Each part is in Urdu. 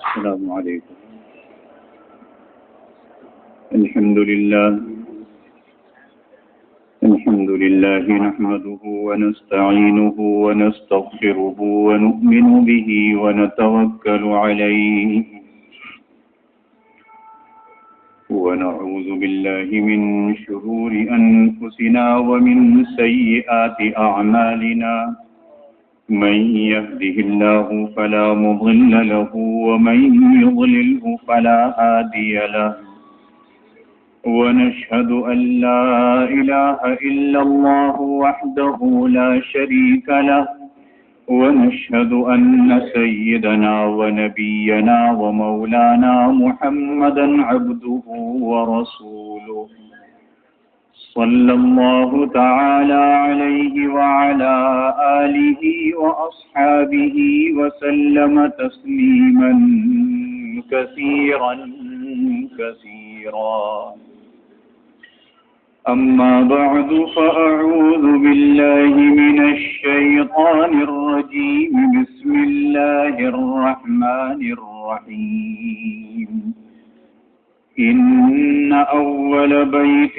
السلام علیکم. الحمد لله نحمده ونستعينه ونستغفره ونؤمن به ونتوكل عليه ونعوذ بالله من شرور أنفسنا ومن سيئات أعمالنا من يهده الله فلا مضل له ومن يضلله فلا هادي له ونشهد أن لا إله إلا الله وحده لا شريك له ونشهد أن سيدنا ونبينا ومولانا محمدا عبده ورسوله صلى الله تعالى عليه وعلى آله وأصحابه وسلم تسليما كثيرا كثيرا. أما بعد فأعوذ بالله من الشيطان الرجيم. بسم الله الرحمن الرحيم. إن أول بيت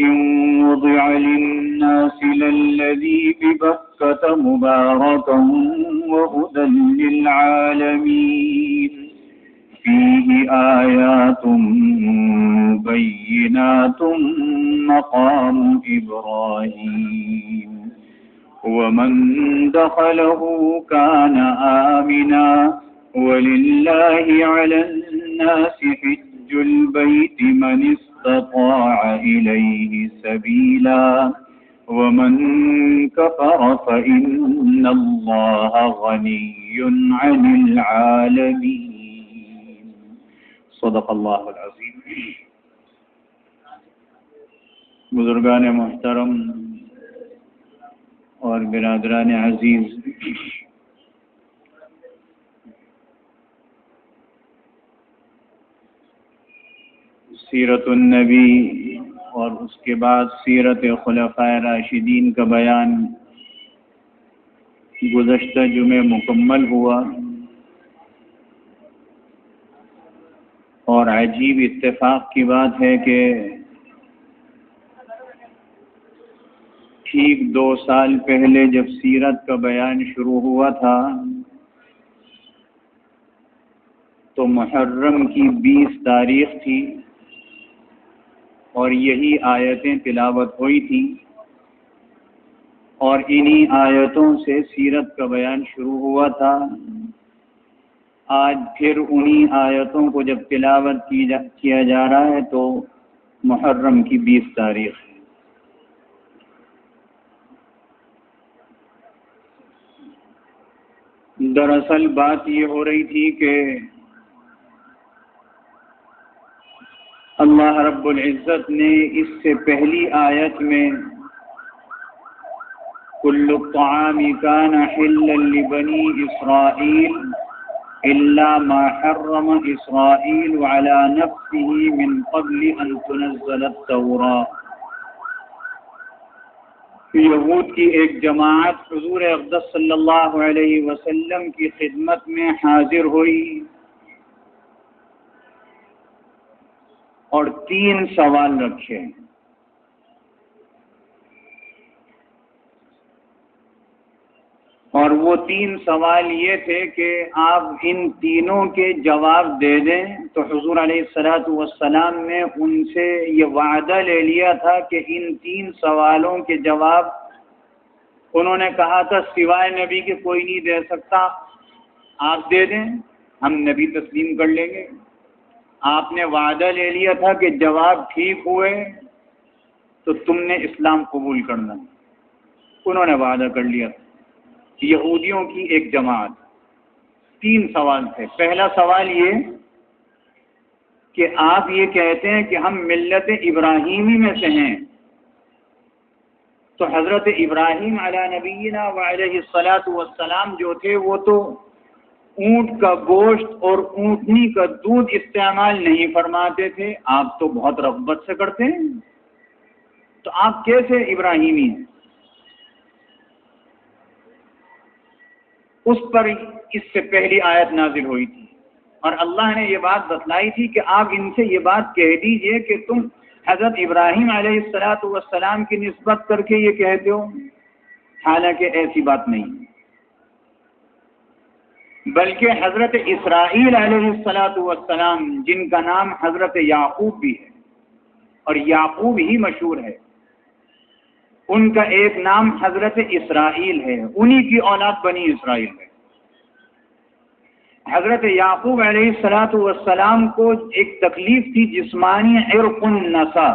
وضع للناس للذي ببكة مباركا وهدى للعالمين فيه آيات بينات مقام إبراهيم ومن دخله كان آمنا ولله على الناس حج البيت من استطاع إليه سبيلا ومن كفر فإن الله غني عن العالمين. صدق اللہ العظیم. بزرگان محترم اور برادران عزیز، سیرت النبی اور اس کے بعد سیرت خلفائے راشدین کا بیان گزشتہ جمعے مکمل ہوا، اور عجیب اتفاق کی بات ہے کہ ٹھیک 2 سال پہلے جب سیرت کا بیان شروع ہوا تھا تو محرم کی 20 تاریخ تھی اور یہی آیتیں تلاوت ہوئی تھیں، اور انہی آیتوں سے سیرت کا بیان شروع ہوا تھا. آج پھر انہی آیتوں کو جب تلاوت کیا جا رہا ہے تو محرم کی 20 تاریخ ہے. دراصل بات یہ ہو رہی تھی کہ اللہ رب العزت نے اس سے پہلی آیت میں کل الطعام کان حلا لبنی اسرائیل الا ما حرم اسرائیل على نفسه من قبل ان تنزل التوراة. یہود کی ایک جماعت حضور اقدس صلی اللہ علیہ وسلم کی خدمت میں حاضر ہوئی اور 3 سوال رکھے. اور وہ 3 سوال یہ تھے کہ آپ ان تینوں کے جواب دے دیں. تو حضور علیہ الصلوۃ والسلام نے ان سے یہ وعدہ لے لیا تھا کہ ان 3 سوالوں کے جواب انہوں نے کہا تھا سوائے نبی کے کوئی نہیں دے سکتا، آپ دے دیں ہم نبی تسلیم کر لیں گے. آپ نے وعدہ لے لیا تھا کہ جواب ٹھیک ہوئے تو تم نے اسلام قبول کرنا. انہوں نے وعدہ کر لیا تھا. یہودیوں کی ایک جماعت، 3 سوال تھے. پہلا سوال یہ کہ آپ یہ کہتے ہیں کہ ہم ملت ابراہیمی میں سے ہیں، تو حضرت ابراہیم علی نبینا وعلیہ الصلاۃ والسلام جو تھے وہ تو اونٹ کا گوشت اور اونٹنی کا دودھ استعمال نہیں فرماتے تھے، آپ تو بہت رغبت سے کرتے ہیں، تو آپ کیسے ابراہیمی ہیں؟ اس پر اس سے پہلی آیت نازل ہوئی تھی، اور اللہ نے یہ بات بتلائی تھی کہ آپ ان سے یہ بات کہہ دیجئے کہ تم حضرت ابراہیم علیہ السلام کی نسبت کر کے یہ کہتے ہو، حالانکہ ایسی بات نہیں، بلکہ حضرت اسرائیل علیہ السلام جن کا نام حضرت یعقوب بھی ہے اور یعقوب ہی مشہور ہے، ان کا ایک نام حضرت اسرائیل ہے، انہی کی اولاد بنی اسرائیل ہے۔ حضرت یعقوب علیہ السلام کو ایک تکلیف تھی جسمانی، عرق النسا،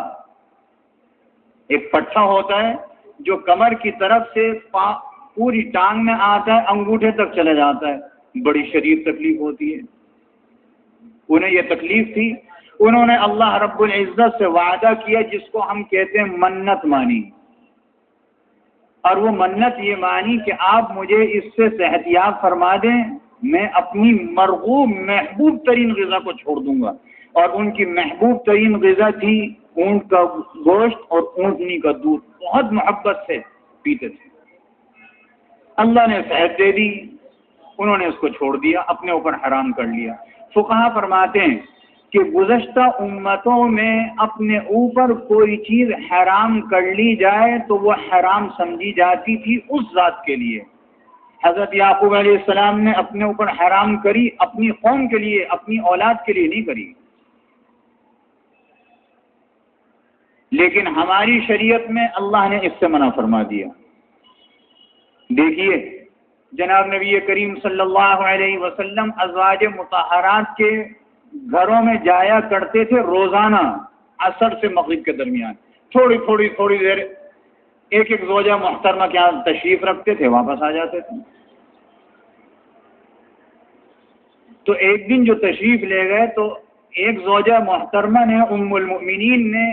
ایک پٹھا ہوتا ہے جو کمر کی طرف سے پوری ٹانگ میں آتا ہے، انگوٹھے تک چلا جاتا ہے، بڑی شدید تکلیف ہوتی ہے۔ انہیں یہ تکلیف تھی، انہوں نے اللہ رب العزت سے وعدہ کیا جس کو ہم کہتے ہیں منت مانی، اور وہ منت یہ مانی کہ آپ مجھے اس سے صحت یاب فرما دیں، میں اپنی مرغوب محبوب ترین غذا کو چھوڑ دوں گا، اور ان کی محبوب ترین غذا تھی اونٹ کا گوشت اور اونٹنی کا دودھ، بہت محبت سے پیتے تھے۔ اللہ نے صحت دے دی، انہوں نے اس کو چھوڑ دیا، اپنے اوپر حرام کر لیا۔ فقہا فرماتے ہیں کہ گزشتہ امتوں میں اپنے اوپر کوئی چیز حرام کر لی جائے تو وہ حرام سمجھی جاتی تھی اس ذات کے لیے۔ حضرت یعقوب علیہ السلام نے اپنے اوپر حرام کری، اپنی قوم کے لیے، اپنی اولاد کے لیے نہیں کری، لیکن ہماری شریعت میں اللہ نے اس سے منع فرما دیا۔ دیکھیے جناب نبی کریم صلی اللہ علیہ وسلم ازواج مطہرات کے گھروں میں جایا کرتے تھے روزانہ عصر سے مغرب کے درمیان، تھوڑی دیر ایک زوجہ محترمہ کے یہاں تشریف رکھتے تھے، واپس آ جاتے تھے۔ تو ایک دن جو تشریف لے گئے تو ایک زوجہ محترمہ نے، ام المؤمنین نے،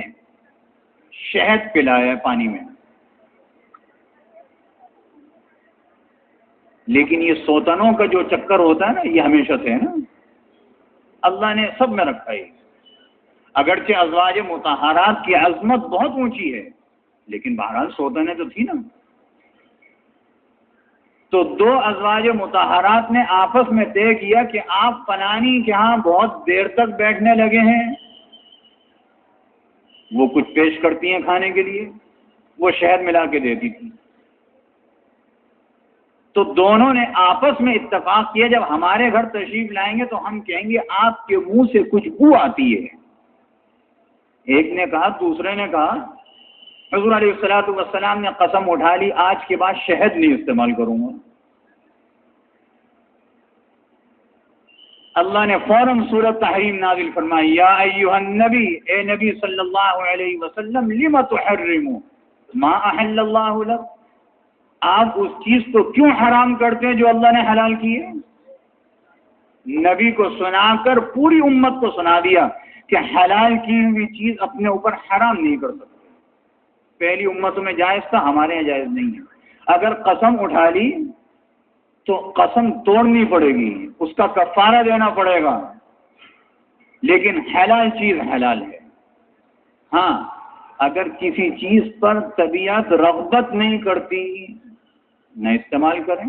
شہد پلایا پانی میں، لیکن یہ سوتنوں کا جو چکر ہوتا ہے نا، یہ ہمیشہ سے نا، اللہ نے سب میں رکھا ہے۔ اگرچہ ازواج مطہرات کی عظمت بہت اونچی ہے، لیکن بہرحال سوتنیں تو تھی نا۔ تو دو ازواج مطہرات نے آپس میں طے کیا کہ آپ فلانی کے ہاں بہت دیر تک بیٹھنے لگے ہیں، وہ کچھ پیش کرتی ہیں کھانے کے لیے، وہ شہد ملا کے دیتی تھی۔ تو دونوں نے آپس میں اتفاق کیا جب ہمارے گھر تشریف لائیں گے تو ہم کہیں گے آپ کے منہ سے کچھ بو آتی ہے۔ ایک نے کہا، دوسرے نے کہا، حضور علیہ السلام نے قسم اٹھا لی آج کے بعد شہد نہیں استعمال کروں گا۔ اللہ نے فوراً سورۃ تحریم نازل فرمائی، یا ایھا النبی، اے نبی صلی اللہ علیہ وسلم، لم تحرم ما احل اللہ لک، آپ اس چیز کو کیوں حرام کرتے ہیں جو اللہ نے حلال کی ہے؟ نبی کو سنا کر پوری امت کو سنا دیا کہ حلال کی ہوئی چیز اپنے اوپر حرام نہیں کر سکتے۔ پہلی امتوں میں جائز تھا، ہمارے یہاں جائز نہیں ہے۔ اگر قسم اٹھا لی تو قسم توڑنی پڑے گی، اس کا کفارہ دینا پڑے گا، لیکن حلال چیز حلال ہے۔ ہاں، اگر کسی چیز پر طبیعت رغبت نہیں کرتی، نہ استعمال کریں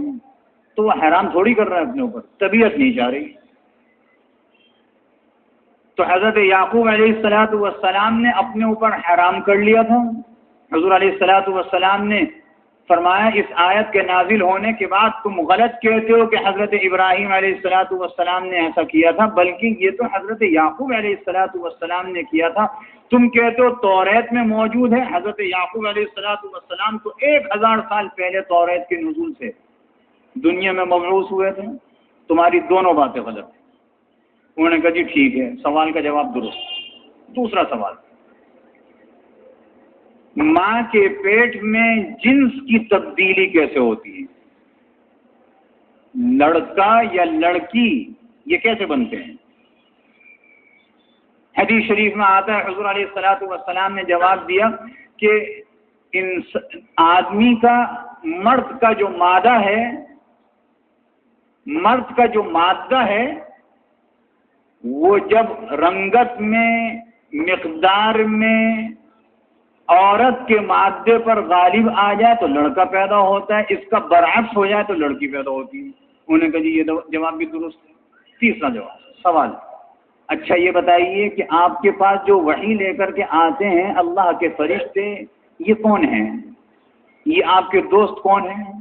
تو وہ حرام تھوڑی کر رہا ہے، اپنے اوپر طبیعت نہیں چاہ رہی۔ تو حضرت یعقوب علیہ السلام نے اپنے اوپر حرام کر لیا تھا۔ حضور علیہ السلام نے فرمایا اس آیت کے نازل ہونے کے بعد تم غلط کہتے ہو کہ حضرت ابراہیم علیہ السلام نے ایسا کیا تھا، بلکہ یہ تو حضرت یعقوب علیہ السلام نے کیا تھا۔ تم کہتے ہو توریت میں موجود ہے، حضرت یعقوب علیہ السلام تو 1000 سال پہلے توریت کے نزول سے دنیا میں مبعوث ہوئے تھے، تمہاری دونوں باتیں غلط ہیں۔ انہوں نے کہا جی ٹھیک ہے، سوال کا جواب درست۔ دوسرا سوال، ماں کے پیٹ میں جنس کی تبدیلی کیسے ہوتی ہے؟ لڑکا یا لڑکی یہ کیسے بنتے ہیں؟ حدیث شریف میں آتا ہے، حضور علیہ السلام نے جواب دیا کہ آدمی کا، مرد کا جو مادہ ہے وہ جب رنگت میں، مقدار میں عورت کے مادے پر غالب آ جائے تو لڑکا پیدا ہوتا ہے، اس کا برعکس ہو جائے تو لڑکی پیدا ہوتی ہے۔ انہوں نے کہا جی یہ جواب بھی درست ہے۔ تیسرا سوال، اچھا یہ بتائیے کہ آپ کے پاس جو وحی لے کر کے آتے ہیں اللہ کے فرشتے، یہ کون ہیں؟ یہ آپ کے دوست کون ہیں؟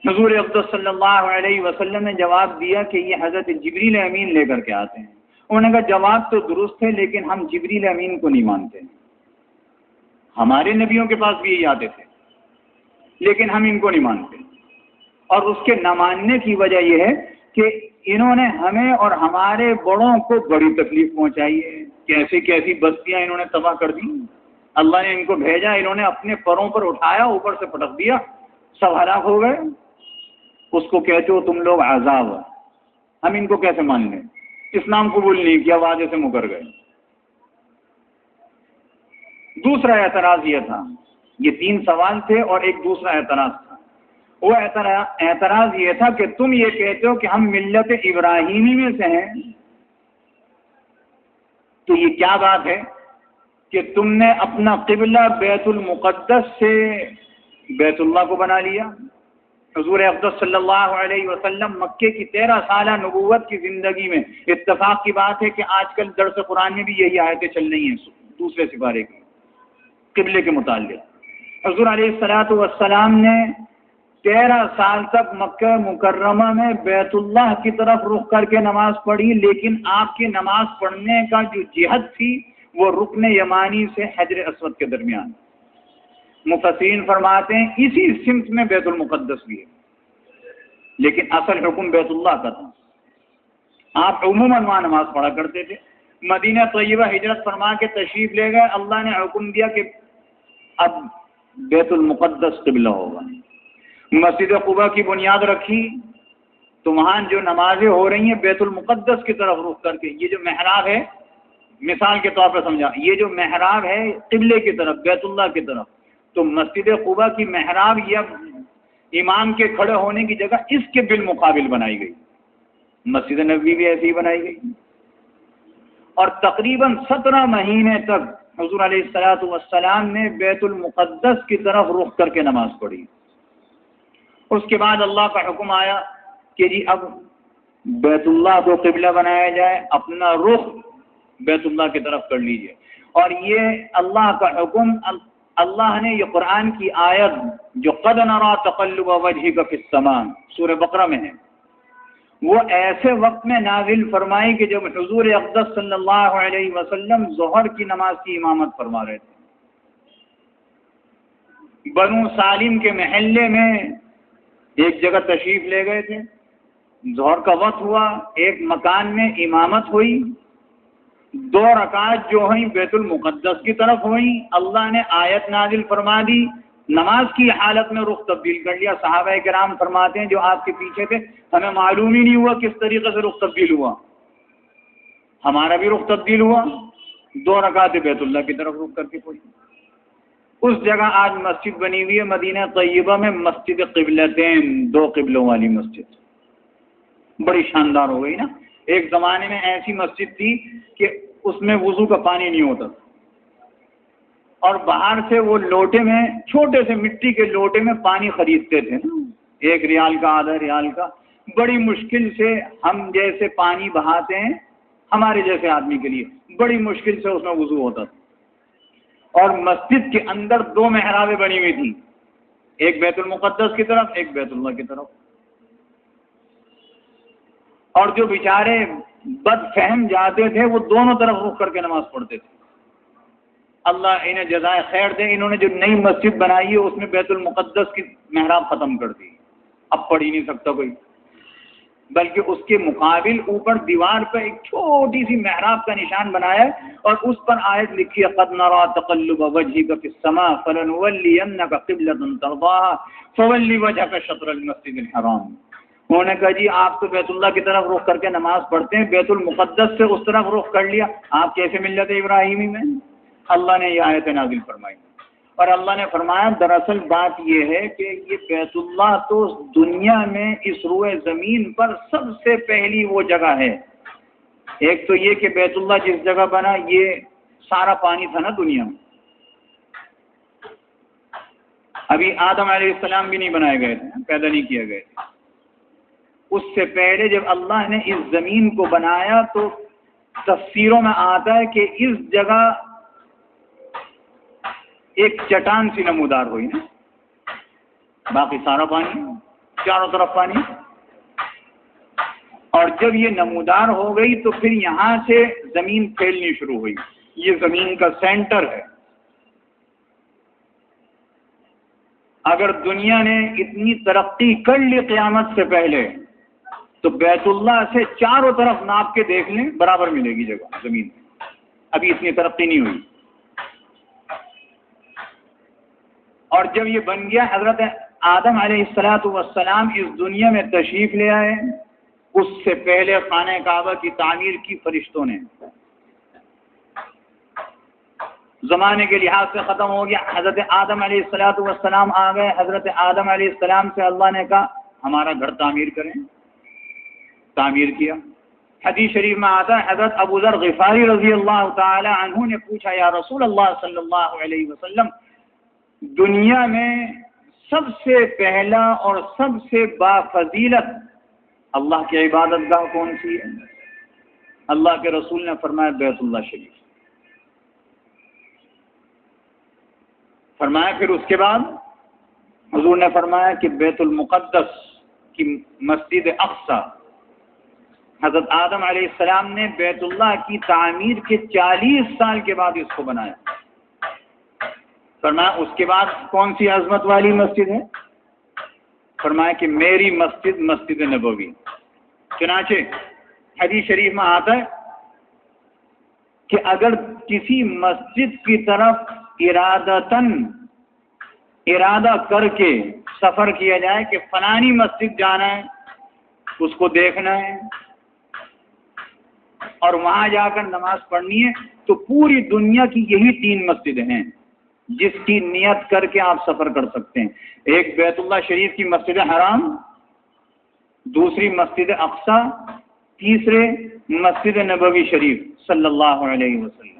حضور اقدس صلی اللہ علیہ وسلم نے جواب دیا کہ یہ حضرت جبریل امین لے کر کے آتے ہیں۔ انہوں نے کہا جواب تو درست ہے لیکن ہم جبریل امین کو نہیں مانتے، ہمارے نبیوں کے پاس بھی یہی آتے تھے لیکن ہم ان کو نہیں مانتے، اور اس کے نہ ماننے کی وجہ یہ ہے کہ انہوں نے ہمیں اور ہمارے بڑوں کو بڑی تکلیف پہنچائی ہے، کیسی کیسی بستیاں انہوں نے تباہ کر دی، اللہ نے ان کو بھیجا، انہوں نے اپنے پروں پر اٹھایا، اوپر سے پٹک دیا، سب ہلاک ہو گئے، اس کو کہتے ہو تم لوگ عذاب، ہم ان کو کیسے مان لیں؟ اسلام قبول نہیں کیا، وعدے سے مکر گئے۔ دوسرا اعتراض یہ تھا، یہ 3 سوال تھے اور ایک دوسرا اعتراض تھا، وہ اعتراض یہ تھا کہ تم یہ کہتے ہو کہ ہم ملت ابراہیمی میں سے ہیں، تو یہ کیا بات ہے کہ تم نے اپنا قبلہ بیت المقدس سے بیت اللہ کو بنا لیا؟ حضور اقدس صلی اللہ علیہ وسلم مکے کی 13 سالہ نبوت کی زندگی میں اتفاق کی بات ہے کہ آج کل درس قرآن میں بھی یہی آیتیں چل رہی ہیں دوسرے سپارے کی قبلے کے متعلق۔ حضور علیہ الصلوۃ والسلام نے 13 سال تک مکہ مکرمہ میں بیت اللہ کی طرف رخ کر کے نماز پڑھی، لیکن آپ کی نماز پڑھنے کا جو جہت تھی وہ رکن یمانی سے حجر اسود کے درمیان۔ مفسرین فرماتے ہیں اسی سمت میں بیت المقدس بھی ہے، لیکن اصل حکم بیت اللہ کا تھا۔ آپ عموماً وہاں نماز پڑھا کرتے تھے۔ مدینہ طیبہ ہجرت فرما کے تشریف لے گئے، اللہ نے حکم دیا کہ اب بیت المقدس قبلہ ہوگا۔ مسجد قباء کی بنیاد رکھی تو وہاں جو نمازیں ہو رہی ہیں بیت المقدس کی طرف رخ کر کے، یہ جو محراب ہے، مثال کے طور پر سمجھا، یہ جو محراب ہے قبلے کی طرف بیت اللہ کی طرف، تو مسجد قباء کی محراب یا امام کے کھڑے ہونے کی جگہ اس کے بالمقابل بنائی گئی۔ مسجد نبوی بھی ایسی ہی بنائی گئی، اور تقریباً 17 مہینے تک حضور علیہ الصلوۃ والسلام نے بیت المقدس کی طرف رخ کر کے نماز پڑھی۔ اس کے بعد اللہ کا حکم آیا کہ جی اب بیت اللہ کو قبلہ بنایا جائے، اپنا رخ بیت اللہ کی طرف کر لیجئے۔ اور یہ اللہ کا حکم اللہ نے یہ قرآن کی آیت جو قد نرى تقلب وجهك في السماء سورہ بقرہ میں ہے، وہ ایسے وقت میں نازل فرمائی کہ جب حضور اقدس صلی اللہ علیہ وسلم ظہر کی نماز کی امامت فرما رہے تھے۔ بنو سالم کے محلے میں ایک جگہ تشریف لے گئے تھے، ظہر کا وقت ہوا، ایک مکان میں امامت ہوئی، 2 رکعت جو ہوئیں بیت المقدس کی طرف ہوئیں، اللہ نے آیت نازل فرما دی، نماز کی حالت میں رخ تبدیل کر لیا۔ صحابہ کرام فرماتے ہیں جو آپ کے پیچھے تھے ہمیں معلوم ہی نہیں ہوا کس طریقے سے رخ تبدیل ہوا، ہمارا بھی رخ تبدیل ہوا، 2 رکعت بیت اللہ کی طرف رخ کر کے پڑھی۔ اس جگہ آج مسجد بنی ہوئی ہے مدینہ طیبہ میں، مسجد قبلتین، 2 قبلوں والی مسجد، بڑی شاندار ہو گئی نا۔ ایک زمانے میں ایسی مسجد تھی کہ اس میں وضو کا پانی نہیں ہوتا تھا، اور باہر سے وہ لوٹے میں، چھوٹے سے مٹی کے لوٹے میں پانی خریدتے تھے نا، 1 ریال کا، آدھا ریال کا، بڑی مشکل سے ہم جیسے پانی بہاتے ہیں ہمارے جیسے آدمی کے لیے، بڑی مشکل سے اس میں وضو ہوتا تھا۔ اور مسجد کے اندر 2 محرابیں بنی ہوئی تھیں، ایک بیت المقدس کی طرف، ایک بیت اللہ کی طرف، اور جو بیچارے بد فہم جاتے تھے وہ دونوں طرف رخ کر کے نماز پڑھتے تھے۔ اللہ انہیں جزائے خیر دے، انہوں نے جو نئی مسجد بنائی ہے اس میں بیت المقدس کی محراب ختم کر دی، اب پڑھ ہی نہیں سکتا کوئی، بلکہ اس کے مقابل اوپر دیوار پہ ایک چھوٹی سی محراب کا نشان بنایا ہے اور اس پر آیت لکھی ہے قد نرى تقلب وجهك في السماء فلنولينك قبلة ترضاها فول وجهك شطر المسجد الحرام۔ انہوں نے کہا جی آپ تو بیت اللہ کی طرف رخ کر کے نماز پڑھتے ہیں، بیت المقدس سے اس طرف رخ کر لیا، آپ کیسے ملت ابراہیمی میں؟ اللہ نے یہ آیت نازل فرمائی، اور اللہ نے فرمایا دراصل بات یہ ہے کہ یہ بیت اللہ تو دنیا میں اس روئے زمین پر سب سے پہلی وہ جگہ ہے۔ ایک تو یہ کہ بیت اللہ جس جگہ بنا یہ سارا پانی تھا نا دنیا میں، ابھی آدم علیہ السلام بھی نہیں بنائے گئے تھے، پیدا نہیں کیے گئے تھے۔ اس سے پہلے جب اللہ نے اس زمین کو بنایا تو تفسیروں میں آتا ہے کہ اس جگہ ایک چٹان سی نمودار ہوئی نا، باقی سارا پانی، چاروں طرف پانی، اور جب یہ نمودار ہو گئی تو پھر یہاں سے زمین پھیلنی شروع ہوئی۔ یہ زمین کا سینٹر ہے۔ اگر دنیا نے اتنی ترقی کر لی قیامت سے پہلے تو بیت اللہ سے چاروں طرف ناپ کے دیکھ لیں، برابر ملے گی جگہ زمین۔ ابھی اتنی ترقی نہیں ہوئی۔ اور جب یہ بن گیا، حضرت آدم علیہ السلام اس دنیا میں تشریف لے آئے، اس سے پہلے خانہ کعبہ کی تعمیر کی فرشتوں نے۔ زمانے کے لحاظ سے ختم ہو گیا، حضرت آدم علیہ السلام آ گئے۔ حضرت آدم علیہ السلام سے اللہ نے کہا ہمارا گھر تعمیر کریں، تعمیر کیا۔ حدیث شریف میں آتا ہے، حضرت ابو ذر غفاری رضی اللہ تعالی عنہ نے پوچھا، یا رسول اللہ صلی اللہ علیہ وسلم، دنیا میں سب سے پہلا اور سب سے بافضیلت اللہ کی عبادت گاہ کون سی ہے؟ اللہ کے رسول نے فرمایا بیت اللہ شریف۔ فرمایا پھر اس کے بعد حضور نے فرمایا کہ بیت المقدس کی مسجد اقصی، حضرت آدم علیہ السلام نے بیت اللہ کی تعمیر کے 40 سال کے بعد اس کو بنایا۔ فرمایا اس کے بعد کون سی عظمت والی مسجد ہے؟ فرمایا کہ میری مسجد، مسجد نبوی۔ چنانچہ حدیث شریف میں آتا ہے کہ اگر کسی مسجد کی طرف ارادہ کر کے سفر کیا جائے کہ فلانی مسجد جانا ہے، اس کو دیکھنا ہے اور وہاں جا کر نماز پڑھنی ہے، تو پوری دنیا کی یہی 3 مسجدیں ہیں جس کی نیت کر کے آپ سفر کر سکتے ہیں۔ ایک بیت اللہ شریف کی مسجد حرام، دوسری مسجد اقصی، تیسرے مسجد نبوی شریف صلی اللہ علیہ وسلم۔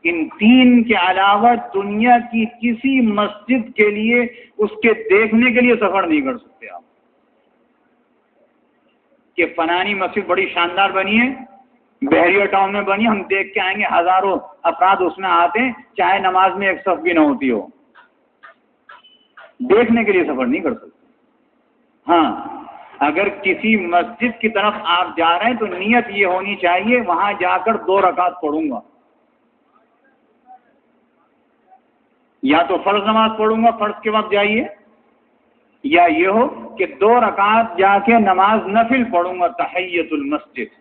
ان 3 کے علاوہ دنیا کی کسی مسجد کے لیے، اس کے دیکھنے کے لیے سفر نہیں کر سکتے آپ، کہ فلانی مسجد بڑی شاندار بنی ہے، بحریہ ٹاؤن میں بنی، ہم دیکھ کے آئیں گے، ہزاروں افراد اس میں آتے ہیں، چاہے نماز میں ایک صف بھی نہ ہوتی ہو، دیکھنے کے لیے سفر نہیں کر سکتے۔ ہاں، اگر کسی مسجد کی طرف آپ جا رہے ہیں تو نیت یہ ہونی چاہیے وہاں جا کر 2 رکعت پڑھوں گا، یا تو فرض نماز پڑھوں گا، فرض کے وقت جائیے، یا یہ ہو کہ 2 رکعت جا کے نماز نفل پڑھوں گا، تحیۃ المسجد،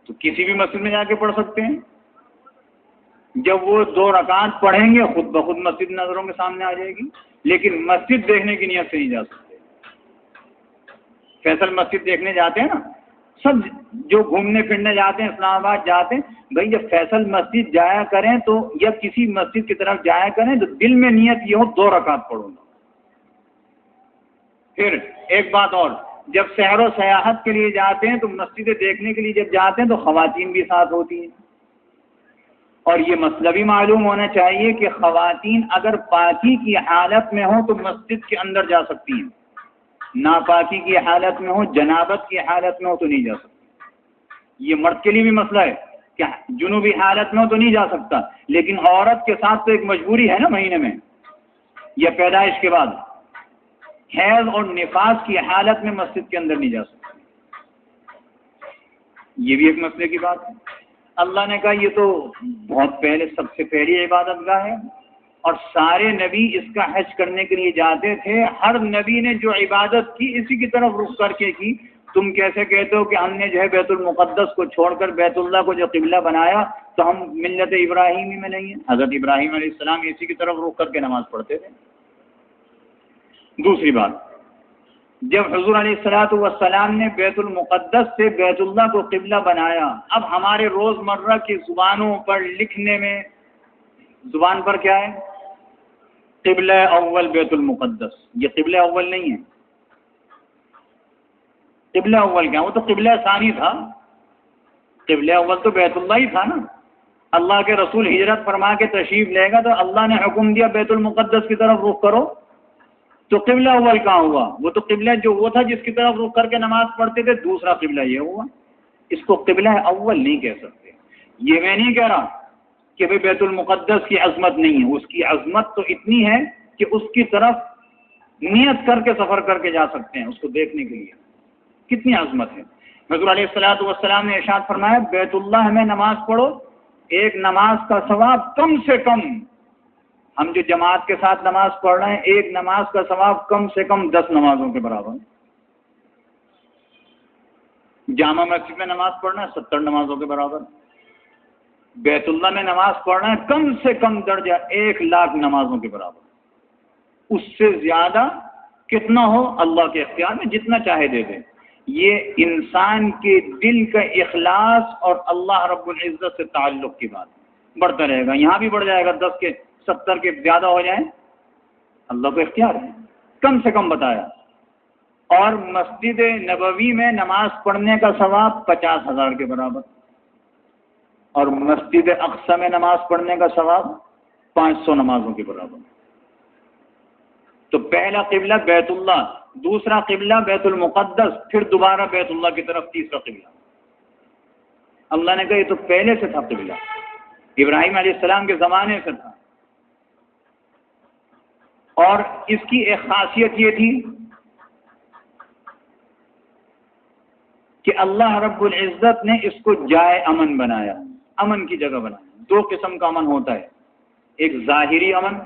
تو کسی بھی مسجد میں جا کے پڑھ سکتے ہیں۔ جب وہ 2 رکعت پڑھیں گے خود بخود مسجد نظروں کے سامنے آ جائے گی، لیکن مسجد دیکھنے کی نیت سے نہیں جا سکتے۔ فیصل مسجد دیکھنے جاتے ہیں نا، سب جو گھومنے پھرنے جاتے ہیں، اسلام آباد جاتے ہیں، بھائی جب فیصل مسجد جایا کریں تو یا کسی مسجد کی طرف جایا کریں تو دل میں نیت یہ ہو 2 رکعت پڑھوں گا۔ پھر ایک بات اور، جب سیر و سیاحت کے لیے جاتے ہیں تو مسجدیں دیکھنے کے لیے جب جاتے ہیں تو خواتین بھی ساتھ ہوتی ہیں، اور یہ مسئلہ بھی معلوم ہونا چاہیے کہ خواتین اگر پاکی کی حالت میں ہوں تو مسجد کے اندر جا سکتی ہیں، ناپاکی کی حالت میں ہو، جنابت کی حالت میں ہو تو نہیں جا سکتی۔ یہ مرد کے لیے بھی مسئلہ ہے کہ جنوبی حالت میں ہو تو نہیں جا سکتا، لیکن عورت کے ساتھ تو ایک مجبوری ہے نا مہینے میں یا پیدائش کے بعد، حیض اور نفاس کی حالت میں مسجد کے اندر نہیں جا سکتی۔ یہ بھی ایک مسئلے کی بات ہے۔ اللہ نے کہا یہ تو بہت پہلے، سب سے پہلی عبادت گاہ ہے، اور سارے نبی اس کا حج کرنے کے لیے جاتے تھے، ہر نبی نے جو عبادت کی اسی کی طرف رخ کر کے کی۔ تم کیسے کہتے ہو کہ ہم نے جو ہے بیت المقدس کو چھوڑ کر بیت اللہ کو جو قبلہ بنایا تو ہم ملت ابراہیمی میں نہیں ہیں؟ حضرت ابراہیم علیہ السلام اسی کی طرف رخ کر کے نماز پڑھتے تھے۔ دوسری بات، جب حضور علیہ السلام نے بیت المقدس سے بیت اللہ کو قبلہ بنایا، اب ہمارے روزمرہ کی زبانوں پر لکھنے میں، زبان پر کیا ہے؟ قبلہ اول بیت المقدس۔ یہ قبلہ اول نہیں ہے۔ قبلہ اول کیا؟ وہ تو قبلہ ثانی تھا، قبلہ اول تو بیت اللہ ہی تھا نا۔ اللہ کے رسول ہجرت فرما کے تشریف لے گا تو اللہ نے حکم دیا بیت المقدس کی طرف رخ کرو، تو قبلہ اول کہاں ہوا؟ وہ تو قبلہ جو وہ تھا جس کی طرف رخ کر کے نماز پڑھتے تھے، دوسرا قبلہ یہ ہوا. اس کو قبلہ اول نہیں کہہ سکتے. یہ میں نہیں کہہ رہا کہ بھئی بیت المقدس کی عظمت نہیں ہے، اس کی عظمت تو اتنی ہے کہ اس کی طرف نیت کر کے سفر کر کے جا سکتے ہیں اس کو دیکھنے کے لیے. کتنی عظمت ہے. حضور علیہ الصلوۃ والسلام نے ارشاد فرمایا بیت اللہ میں نماز پڑھو، ایک نماز کا ثواب کم سے کم، ہم جو جماعت کے ساتھ نماز پڑھ رہے ہیں ایک نماز کا ثواب کم سے کم 10 نمازوں کے برابر. جامع مسجد میں نماز پڑھنا ہے 70 نمازوں کے برابر. بیت اللہ میں نماز پڑھنا ہے کم سے کم درجہ 1,00,000 نمازوں کے برابر. اس سے زیادہ کتنا ہو اللہ کے اختیار میں، جتنا چاہے دے دے. یہ انسان کے دل کا اخلاص اور اللہ رب العزت سے تعلق کی بات بڑھتا رہے گا. یہاں بھی بڑھ جائے گا، 10 کے 70 کے زیادہ ہو جائیں اللہ کو اختیار ہے. کم سے کم بتایا. اور مسجد نبوی میں نماز پڑھنے کا ثواب 50,000 کے برابر، اور مسجد اقصی میں نماز پڑھنے کا ثواب 500 نمازوں کے برابر. تو پہلا قبلہ بیت اللہ، دوسرا قبلہ بیت المقدس، پھر دوبارہ بیت اللہ کی طرف تیسرا قبلہ. اللہ نے کہا یہ تو پہلے سے تھا قبلہ، ابراہیم علیہ السلام کے زمانے سے تھا. اور اس کی ایک خاصیت یہ تھی کہ اللہ رب العزت نے اس کو جائے امن بنایا، امن کی جگہ بنایا. 2 قسم کا امن ہوتا ہے، ایک ظاہری امن،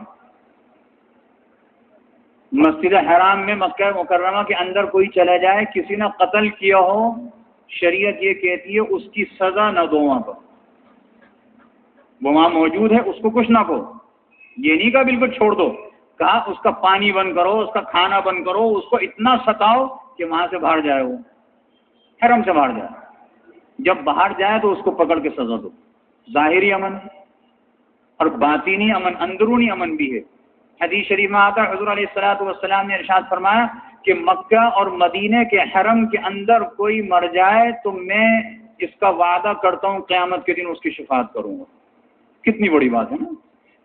مسجد حرام میں مکہ مکرمہ کے اندر کوئی چلا جائے، کسی نے قتل کیا ہو، شریعت یہ کہتی ہے اس کی سزا نہ دو وہاں پر، وہ وہاں موجود ہے اس کو کچھ نہ کہو. یہ نہیں کہا بالکل چھوڑ دو، کہا اس کا پانی بند کرو، اس کا کھانا بند کرو، اس کو اتنا ستاؤ کہ وہاں سے باہر جائے، وہ حرم سے باہر جائے. جب باہر جائے تو اس کو پکڑ کے سزا دو. ظاہری امن اور باطینی امن، اندرونی امن بھی ہے. حدیث شریف میں آتا ہے حضور علیہ الصلوۃ والسلام نے ارشاد فرمایا کہ مکہ اور مدینے کے حرم کے اندر کوئی مر جائے تو میں اس کا وعدہ کرتا ہوں قیامت کے دن اس کی شفاعت کروں گا. کتنی بڑی بات ہے نا.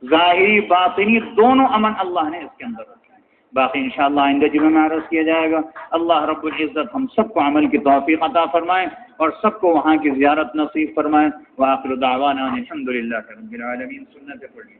ظاہری باطنی دونوں امن اللہ نے اس کے اندر رکھا ہے. باقی انشاءاللہ آئندہ جمعہ میں عرض کیا جائے گا. اللہ رب العزت ہم سب کو عمل کی توفیق عطا فرمائے اور سب کو وہاں کی زیارت نصیب فرمائے. وآخر دعوانا الحمدللہ رب العالمین. سنت پڑھی.